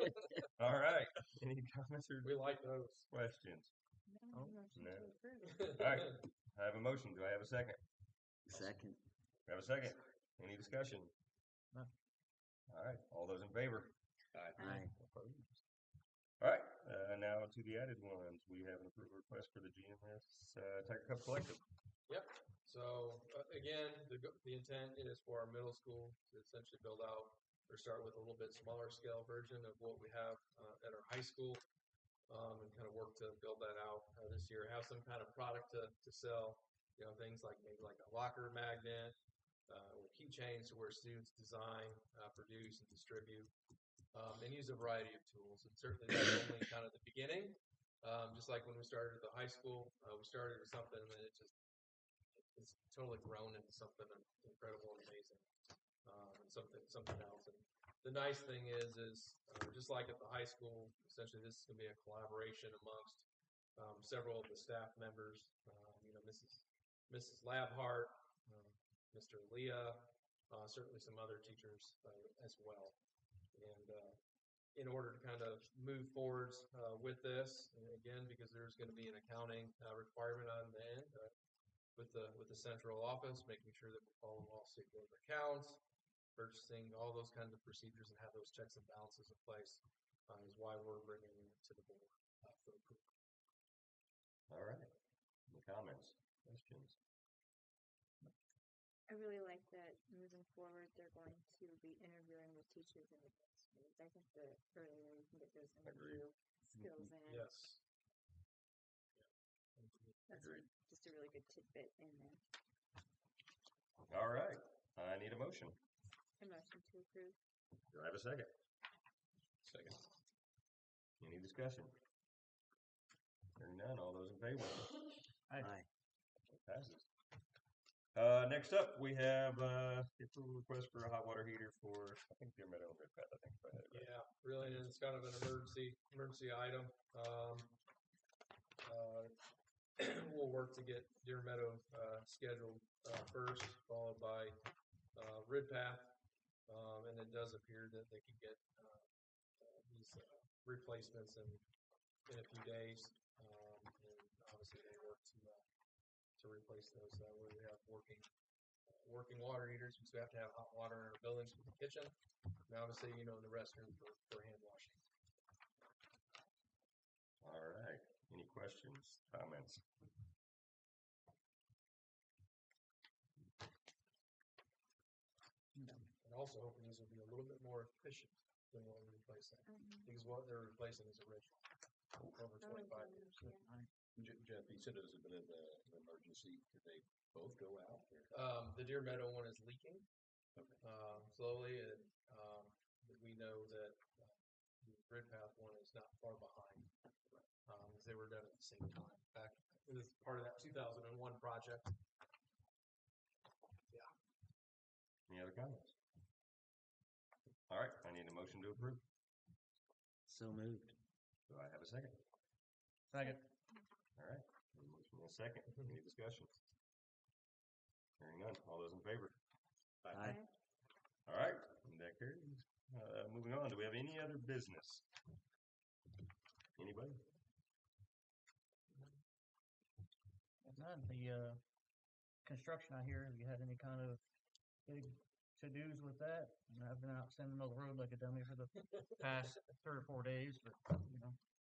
All right. Any comments or We like those. questions? No. No. All right. I have a motion. Do I have a second? Second. I have a second. Any discussion? No. All right. All those in favor? Aye. Opposed? All right. Now to the added ones. We have an approval request for the GMS Tiger Cup Collective. Yep. So again, the intent is for our middle school to essentially build out or start with a little bit smaller scale version of what we have at our high school, and kind of work to build that out this year. Have some kind of product to sell, things like maybe like a locker magnet, or keychains where students design, produce, and distribute, and use a variety of tools. And certainly that's only kind of the beginning. Just like when we started at the high school, we started with something and then it's totally grown into something incredible and amazing, and something else. And the nice thing is just like at the high school, essentially this is going to be a collaboration amongst several of the staff members. Mrs. Labhart, Mr. Leah, certainly some other teachers as well. And in order to kind of move forwards with this, and again, because there's going to be an accounting requirement on the end with the central office, making sure that we're following all stakeholder accounts, purchasing, all those kinds of procedures, and have those checks and balances in place is why we're bringing it to the board for approval. All right. Any comments, questions? I really like that moving forward, they're going to be interviewing with teachers in advanced grades. I think the earlier you can get those interview skills in, Yes. that's just a really good tidbit in there. All right. I need a motion. A motion to approve. Do I have a second? Second. Any discussion? Hearing none. All those in favor? Aye. Passes. Next up, we have the approval request for a hot water heater for, I think, Deer Meadow and Red Path, I think. If I had it right. Yeah, really, and it's kind of an emergency item. We'll work to get Deer Meadow scheduled first, followed by Red Path, and it does appear that they can get these replacements in a few days. And obviously, they work to replace those. That way, we have working water heaters, because we have to have hot water in our buildings for the kitchen, and obviously, in the restroom for hand washing. All right. Any questions, comments? And also hoping these will be a little bit more efficient than what we're replacing, because what they're replacing is original, over 25 years. Jeff, you said it was a bit of an emergency. Did they both go out? The Deer Meadow one is leaking Okay. slowly, and we know that the Red Path one is not far behind, because they were done at the same time. Back, it was part of that 2001 project. Any other comments? All right. I need a motion to approve. So moved. Do I have a second? Second. All right. A motion and a second. Any discussion? Hearing none. All those in favor? Aye. All right. That carries. Moving on. Do we have any other business? Anybody? None. The construction, I hear, have you had any kind of big to-dos with that? I've been out sending them on the road like a dummy for the past 3 or 4 days, but,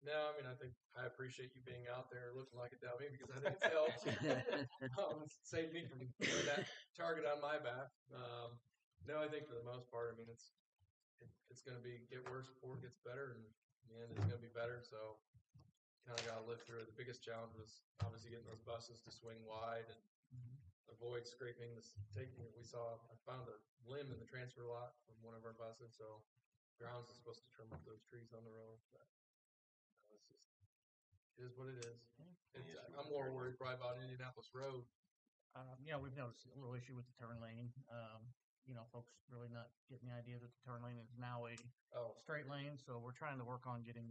No, I mean, I appreciate you being out there looking like a dummy, because I think it's helped. It's saved me from that target on my back. No, I think for the most part, I mean, it's going to get worse before it gets better, and in the end, it's going to be better. So, kind of got to live through it. The biggest challenge was obviously getting those buses to swing wide and avoid scraping I found a limb in the transfer lot from one of our buses, so grounds is supposed to trim up those trees on the road. But it is what it is. I'm more worried probably about Indianapolis Road. We've noticed a little issue with the turn lane. Folks really not getting the idea that the turn lane is now a straight lane, so we're trying to work on getting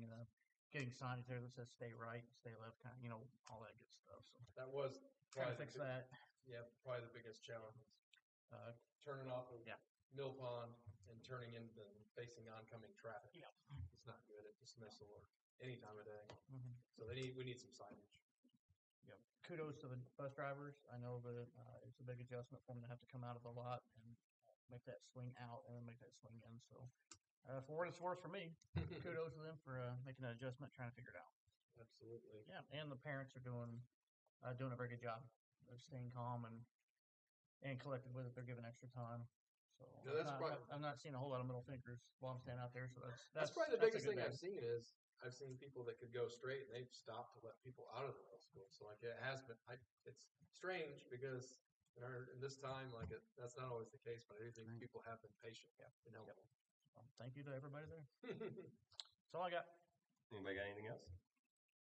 signage there that says stay right, stay left, kind of, all that good stuff. So that was trying to fix that. Yeah, probably the biggest challenge. Turning off of Mill Pond and turning into facing oncoming traffic. Yeah. It's not good at dismissal or any time of day. So we need some signage. Yep. Kudos to the bus drivers. I know that it's a big adjustment for them to have to come out of the lot and make that swing out and then make that swing in. So for what it's worth for me, kudos to them for making that adjustment, trying to figure it out. Absolutely. Yeah, and the parents are doing a very good job of staying calm and collected with it. They're giving extra time. So I'm not seeing a whole lot of middle fingers while I'm standing out there. So that's probably the biggest thing I've seen is I've seen people that could go straight and they've stopped to let people out of the middle school. So like it has been, it's strange because in this time, that's not always the case, but I do think people have been patient. Yeah. Thank you to everybody there. That's all I got. Anybody got anything else?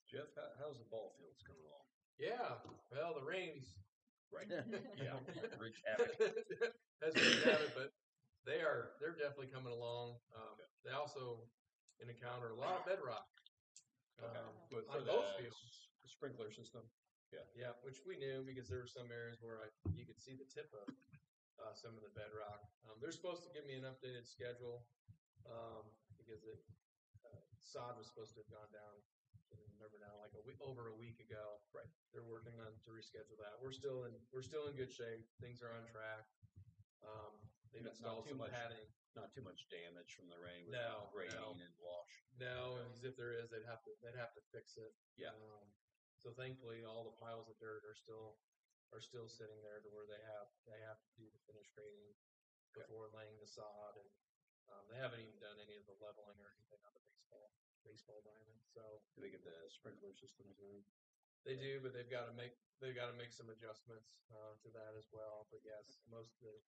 Jeff, how's the ball fields coming along? Yeah, well, the rains. Right. Yeah. Wreaked havoc. That's wreaked havoc, but they're definitely coming along. They also encounter a lot of bedrock. On both fields. Sprinkler system. Yeah. Yeah, which we knew because there were some areas where you could see the tip of some of the bedrock. They're supposed to give me an updated schedule because sod was supposed to have gone down. I don't remember now, like over a week ago. Right. They're working on to reschedule that. We're still in good shape. Things are on track. They've installed some padding. Not too much damage from the rain with raining and wash. No, and if there is, they'd have to fix it. Yeah. So thankfully, all the piles of dirt are still are still sitting there to where they have to do the finish grading before laying the sod, and they haven't even done any of the leveling or anything on the baseball diamond. So Do they get the sprinkler systems in? they do, but they've got to make some adjustments to that as well. But yes,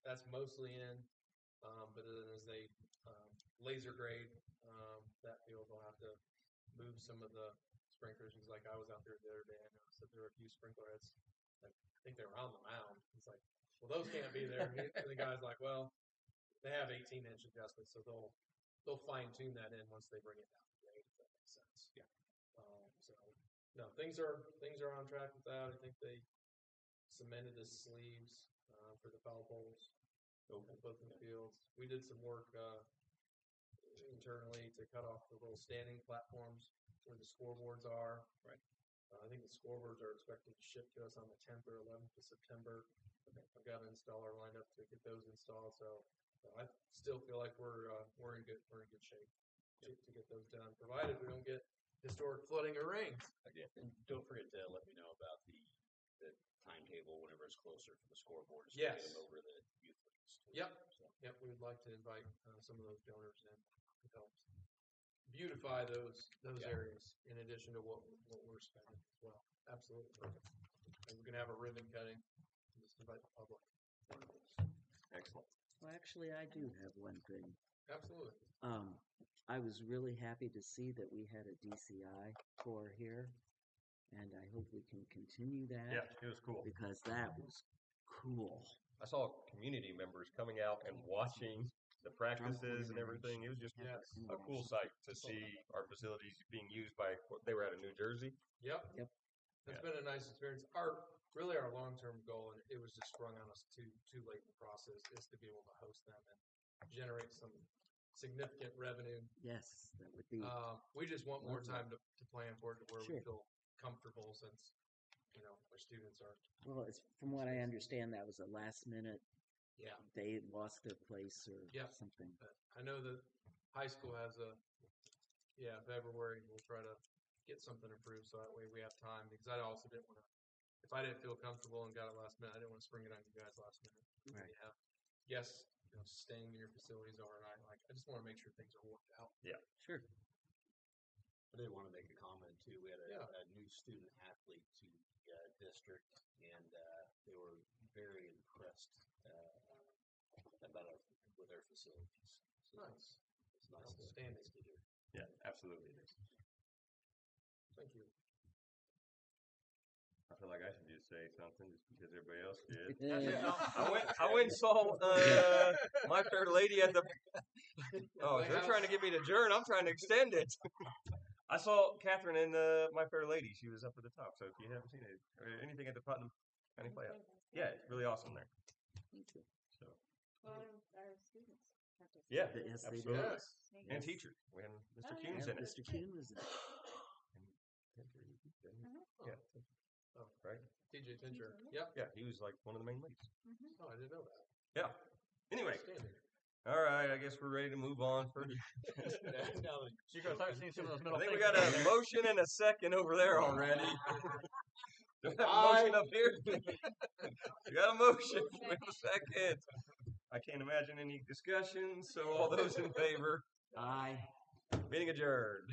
that's mostly in. But then as they laser grade that field, they'll have to move some of the sprinklers. Because like I was out there the other day, I noticed that there were a few sprinkler heads. I think they were on the mound. It's like, well, those can't be there. And the guy's like, well, they have 18-inch adjustments, so they'll fine tune that in once they bring it down to grade, if that makes sense. Yeah. So no, things are on track with that. I think they cemented the sleeves for the foul poles at both of the fields. We did some work internally to cut off the little standing platforms where the scoreboards are. Right. I think the scoreboards are expected to ship to us on the 10th or 11th of September. I've got an installer lined up to get those installed. So I still feel like we're in good shape to get those done, provided we don't get historic flooding or rains. Again, and don't forget to let me know about the timetable whenever it's closer for the scoreboards. Yes. To get them over the youth leagues. Yep. So. Yep. We would like to invite some of those donors in to help beautify those areas in addition to what we're spending as well. Absolutely. And we're gonna have a ribbon cutting. Just invite the public. Excellent. Well, actually, I do have one thing. Absolutely. I was really happy to see that we had a DCI tour here, and I hope we can continue that. Yeah, it was cool. Because that was cool. I saw community members coming out and watching the practices and everything. It was just a cool sight to see our facilities being used by, they were out of New Jersey. Yep. It's been a nice experience. Our long-term goal, and it was just sprung on us too late in the process, is to be able to host them and generate some significant revenue. Yes, that would be. We just want more time to plan for it to where we Sure. feel comfortable, since our students are. Well, from what I understand, that was a last minute. Yeah. They lost their place or something. But I know that high school has February. We'll try to get something approved so that way we have time, because I also didn't want to. If I didn't feel comfortable and got it last minute, I didn't want to spring it on you guys last minute. Right. You have guests, staying in your facilities overnight. Like, I just want to make sure things are worked out. Yeah. Sure. I did want to make a comment too. We had a new student athlete to the district, and they were very impressed with our facilities. So Nice. It's nice to hear. Yeah, absolutely it is. Thank you. I feel like I should just say something just because everybody else did. Yeah. I went and saw My Fair Lady at the. Oh, they're trying to get me to adjourn. I'm trying to extend it. I saw Catherine in My Fair Lady. She was up at the top. So if you haven't seen it or anything at the Putnam County Playoff, yeah, it's really awesome there. Thank you. So. Well, our students have to. Yeah, Yes, they absolutely. did. Yes. And teachers. We had Mr. Kuhn's in it. Mr. Kuhn was in it. Yeah. Oh, right. TJ Tincher. Yep. Yeah, he was like one of the main leads. Oh, I didn't know that. Yeah. Anyway. Outstanding. All right, I guess we're ready to move on. You guys start seeing some of those middle I think we fingers got over a there. motion and a second over there already. Do we have a motion up here? We got a motion. We have a second. I can't imagine any discussion, so all those in favor. Aye. Meeting adjourned.